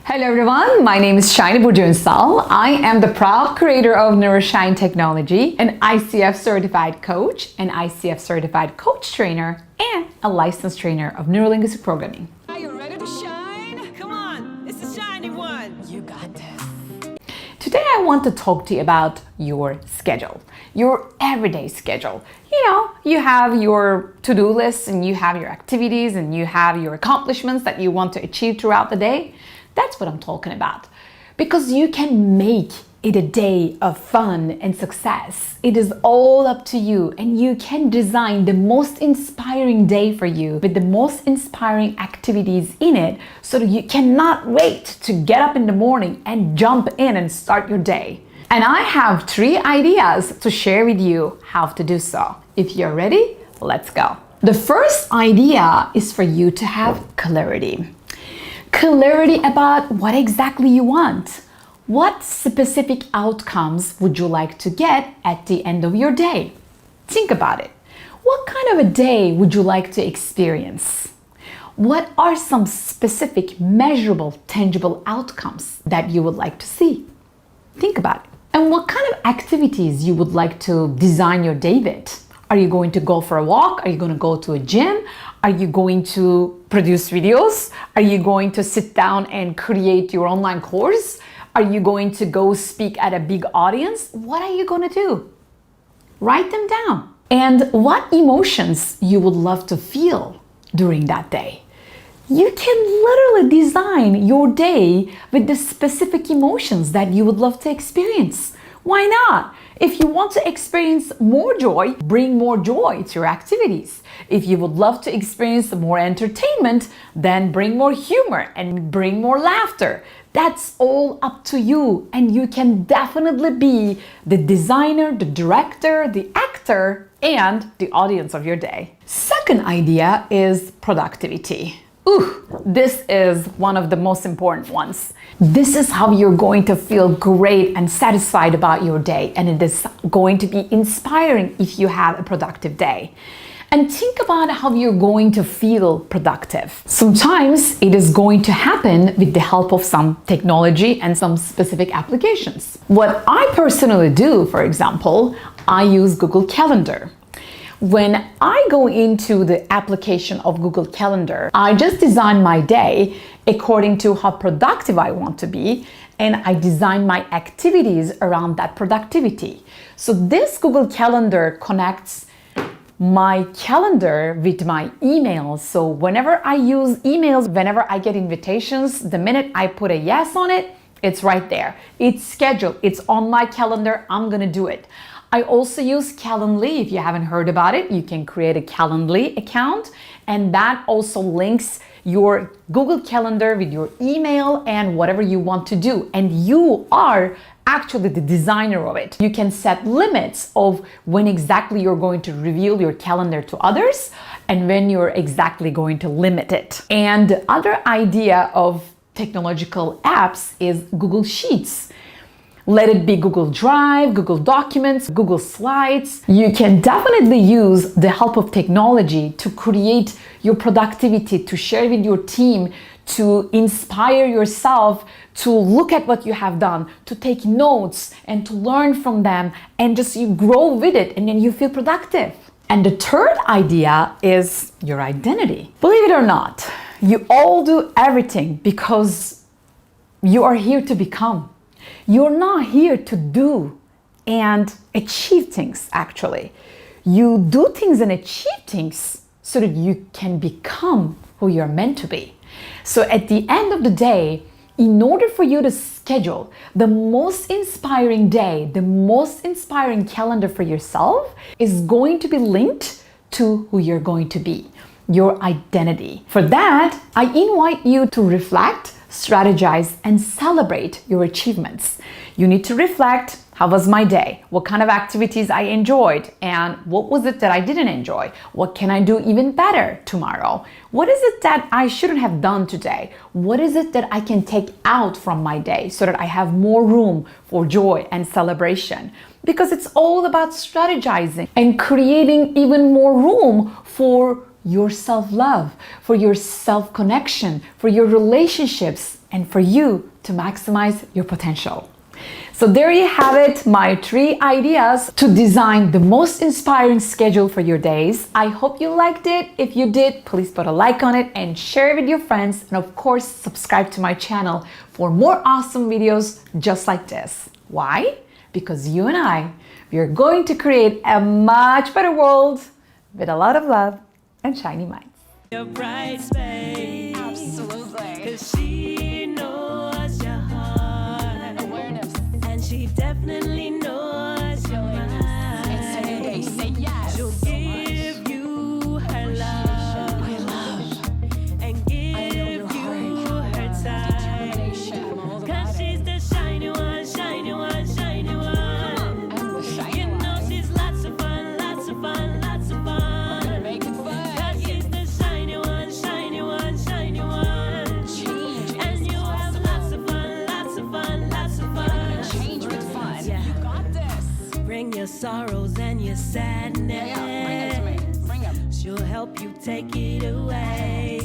Hello everyone, my name is Shiny Burjunsal. I am the proud creator of neuro-shine technology, an ICF certified coach, an ICF certified coach trainer, and a licensed trainer of neuro-linguistic programming. Are you ready to shine? Come on, it's the shiny one. You got this. Today I want to talk to you about your schedule, your everyday schedule. You have your to-do lists and you have your activities and you have your accomplishments that you want to achieve throughout the day. That's what I'm talking about. Because you can make it a day of fun and success. It is all up to you, and you can design the most inspiring day for you with the most inspiring activities in it so that you cannot wait to get up in the morning and jump in and start your day. And I have 3 ideas to share with you how to do so. If you're ready, let's go. The first idea is for you to have clarity. Clarity about what exactly you want. What specific outcomes would you like to get at the end of your day? Think about it. What kind of a day would you like to experience? What are some specific, measurable, tangible outcomes that you would like to see? Think about it. And what kind of activities you would like to design your day with? Are you going to go for a walk? Are you going to go to a gym? Are you going to produce videos? Are you going to sit down and create your online course? Are you going to go speak at a big audience? What are you going to do? Write them down. And what emotions you would love to feel during that day. You can literally design your day with the specific emotions that you would love to experience. Why not? If you want to experience more joy, bring more joy to your activities. If you would love to experience more entertainment, then bring more humor and bring more laughter. That's all up to you, and you can definitely be the designer, the director, the actor, and the audience of your day. Second idea is productivity. This is one of the most important ones. This is how you're going to feel great and satisfied about your day, and it is going to be inspiring if you have a productive day. And think about how you're going to feel productive. Sometimes it is going to happen with the help of some technology and some specific applications. What I personally do, for example, I use Google Calendar. When I go into the application of Google Calendar, I just design my day according to how productive I want to be, and I design my activities around that productivity. So this Google Calendar connects my calendar with my emails. So whenever I use emails, whenever I get invitations, the minute I put a yes on it, it's right there. It's scheduled. It's on my calendar. I'm gonna do it. I also use Calendly. If you haven't heard about it, you can create a Calendly account, and that also links your Google Calendar with your email and whatever you want to do. And you are actually the designer of it. You can set limits of when exactly you're going to reveal your calendar to others and when you're exactly going to limit it. And the other idea of technological apps is Google Sheets. Let it be Google Drive, Google Documents, Google Slides. You can definitely use the help of technology to create your productivity, to share with your team, to inspire yourself, to look at what you have done, to take notes and to learn from them, and just you grow with it, and then you feel productive. And the third idea is your identity. Believe it or not, you all do everything because you are here to become. You're not here to do and achieve things, actually. You do things and achieve things so that you can become who you're meant to be. So at the end of the day, in order for you to schedule the most inspiring day, the most inspiring calendar for yourself is going to be linked to who you're going to be, your identity. For that, I invite you to reflect, strategize, and celebrate your achievements. You need to reflect, how was my day? What kind of activities I enjoyed? And what was it that I didn't enjoy? What can I do even better tomorrow? What is it that I shouldn't have done today? What is it that I can take out from my day so that I have more room for joy and celebration? Because it's all about strategizing and creating even more room for your self-love, for your self-connection, for your relationships, and for you to maximize your potential. So there you have it, my 3 ideas to design the most inspiring schedule for your days. I hope you liked it. If you did, please put a like on it and share it with your friends. And of course, subscribe to my channel for more awesome videos just like this. Why? Because you and I, we are going to create a much better world with a lot of love and shiny minds. Your bright space. Absolutely. 'Cause she knows your heart. Awareness. And she definitely knows your mind. It's a new day. Say yes. She'll give you her love. I love. And give your you heart. her time. Determination. I'm all about 'Cause it. she's the shiny one, shiny one, shiny one. I'm the shiny You know one. she's lots of fun, lots of fun, lots of fun. Make it fun. 'Cause she's the shiny one, shiny one, shiny one. Change And is you have lots of fun, lots of fun, lots of fun. change with fun. Yeah. You got this. Bring your sorrows and your sadness. Yeah, bring it to me. Bring 'em. She'll help you take it away.